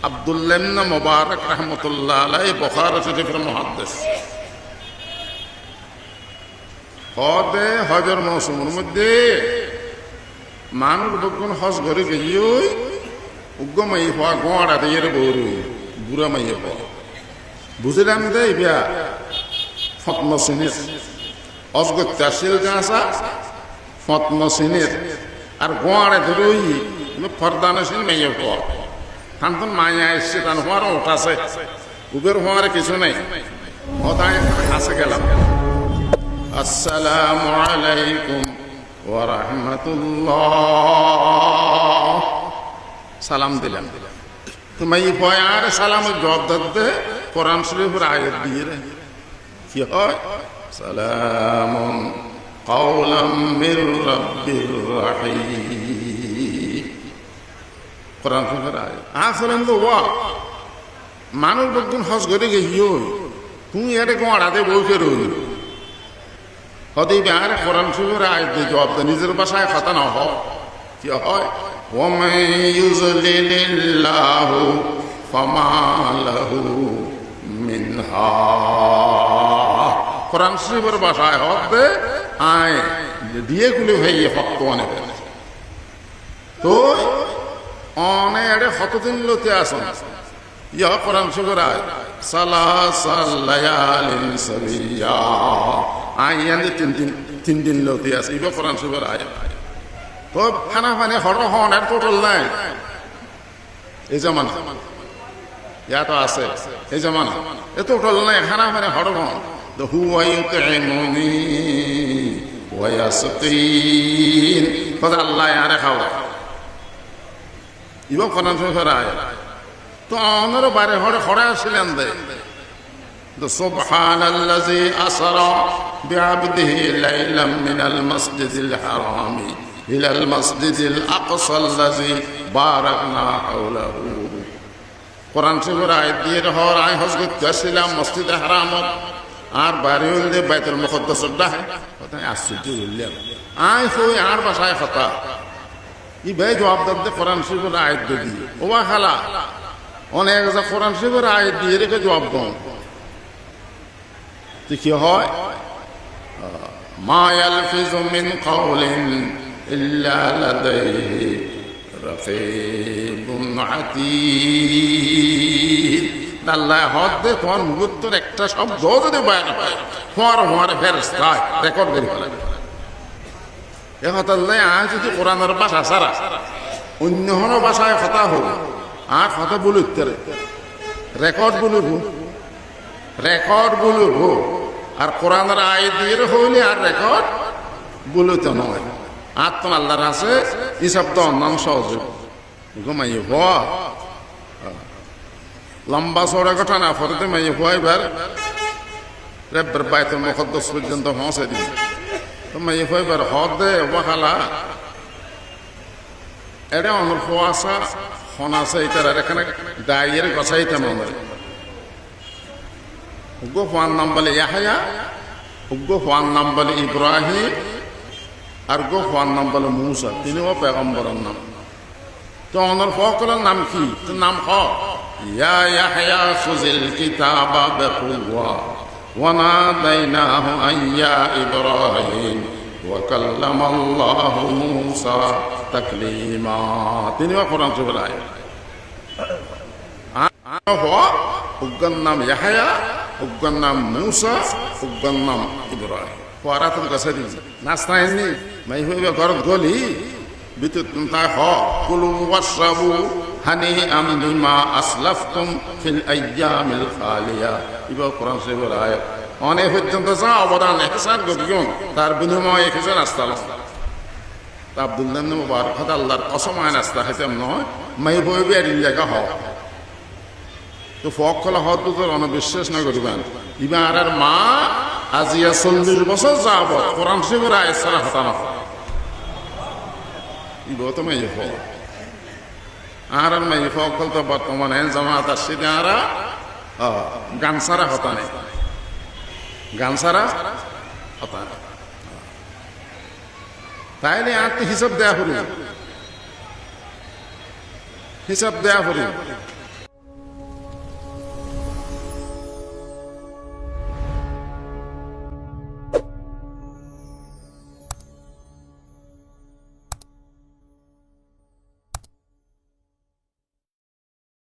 আব্দুল্লাহ ইবনে মুবারক রাহমাতুল্লাহ আলাইহি বুখারী শরীফের মুহাদ্দিস হদে হজর মৌসুমের মধ্যে মানুষ বগুন হজ ঘরে গেলিওই উগ্র মাই হওয়া গোয়াড়া দিয়ে বৌরু বুড়া মাইয়ে হওয়া বুঝলাম দে ইবিয়া ফতমসিনের অজগত্যাশীল গাছা ফতমসিনের আর গোয়াড়ে ধরুই ফরদানসিন মাইয়ে হওয়া থান মায়া এসছে তান হওয়ার ওঠাছে উবের হওয়ার কিছু নেই হদায় হাসে গেলাম আসসালামু আলাইকুম ওয়া রাহমাতুল্লাহ সালাম দিলাম তুমি আর সালামের জবাব দিতে কোরআন শরীফের আয়াত দিয়ে রে কি হয় সালামুন কাওলাম মির রাব্বির রাহিম কোরআন শরীফের আয়াত আসলেন তো ওয়া মানুষ বকগুন হজ করে গিয়েও তুমি এরে গোড়াতে বসে রইল হতে আর কোরআন শরীফের আয়াত দিয়ে জবাব দেয় নিজের ভাষায় কথা না হয় কি হয় ومن يضلل الله فما له من هاد কোরআন শরীফের ভাষায় হবে আয় দিয়ে গুলি ভাইয়ে ভক্ত অনেক তো অনেক কতদিন লোতে আসেন ইয়া কোরআন শরীফের আয় সালাসালায়ালিন সাবিয়া আয়ানে তিন দিন লোতে আছে ইবা কোরআন শরীফের আয় তো খানা পানি হর হন আর টোটাল নাই এই জামান ইয়া তো আছে এই জামান এ টোটাল নাই খানা পানি হর হন তো হুয়া ইউতঈমুনি ওয়া ইয়াসকিন কথা আল্লাহ আরে খাওয়া ইবা কোরআন শরীফের আয়াত তো আমারও বারে হরে হরে আসলেন দে তো সুবহানাল্লাযী আসরা বিআবদিহি লাইলাম মিনাল মাসজিদিল হারামি إلى المسجد الأقصى الذي باركنا حوله কোরআন শরীফের আয়াত দিয়ে হর আয় হজ করতে আসছিলাম মসজিদে হারামত আর বাড়ি হইলে বাইতুল মুকদ্দাসের ডাহে কথা আশ্চর্য হইলাম আয় কই আর ভাষায় কথা ই ভাই জবাব দে কোরআন শরীফের আয়াত দিয়ে ওবা খালা অনেক যা কোরআন শরীফের আয়াত দিয়ে রেখে জবাব দাও তো কি হয় মা ইয়ালফিজু মিন কাওলিন إلا لديه رقيب عتيد আল্লাহ হদ দে তোমার মুহূর্তের একটা শব্দ যদি বয়ান হয় হওয়ার ফেরেশতা রেকর্ড করে ফেলে এ কথা নাই আজ যদি কোরআনের ভাষা ছাড়া অন্য কোনো ভাষায় কথা হোক আর কথা বলুক রেকর্ড বলুক আর কোরআনের আয়াত দিয়ে হইলে আর রেকর্ড বলতে নয় আর তো আল্লাহর আছে এই শব্দ অন্যান্য সহযোগ ঘুমাই হওয়া লম্বা চড়া ঘটনা ফটোতে মাই হওয়া এবার রেব্বার বাইতুল মুকদ্দাস পর্যন্ত পৌঁছে দিন তো মাই হওয়া এবার হদ দে ওয়াখালা এটা অনর হওয়াশা হনাশা এটার এখানে দায়ের গছাইতে মনে উগ্র হওয়ার নাম বলে ইয়াহয়া উগ্র হওয়ার নাম বলে ইব্রাহিম আর গো হওয়ার নাম বলে মুসা তিনিও পেগম্বরের নাম তো ওনার সকলের নাম কি নাম হ ইয়া ইয়াহইয়া খুযিল কিতাবা বিকুওয়া ওয়া নাদাইনাহু আইয়া ইব্রাহিম ওয়া কাল্লামাল্লাহু মুসা তাকলিমা তিনিও কোরআন শরীফের আয়াত উগ্গর নাম ইয়াহইয়া উগ্গর নাম মুসা উগ্গর নাম ইব্রাহিম পরাতন কাছে দিন নাস্তা এনে মাই হইবে ঘরত গলি বিদ্যুৎ তাই হ কুলু ওয়াশরাবু হানিআম বিমা আসলাফতুম ফিল আইয়ামিল খালিয়া ইবা কোরআন শরীফের আয়াত অনেক পর্যন্ত যা অবদান ihsan গদিয়ন তার বিনিময়ে কিছু নাস্তা লো আব্দুল্লাহ ইবনে মুবারক হদ আল্লাহর কসম আয় নাস্তা খাইতাম নয় মাই হইবে এর জায়গা হ তো ফকলা হদ তো অনবিশ্বাস না করিবেন ইবা আর মা আজিয়া 40 বছর যাবত কোরআন শরীফের আয়াত ছাড়া হতা না ইবো তো মাই হো আর মাই ফকল তো বর্তমানে জামাত আসছে তারা গান ছাড়া হতা নেই গান ছাড়া হতা নেই তাইলে আর হিসাব দেয়া করি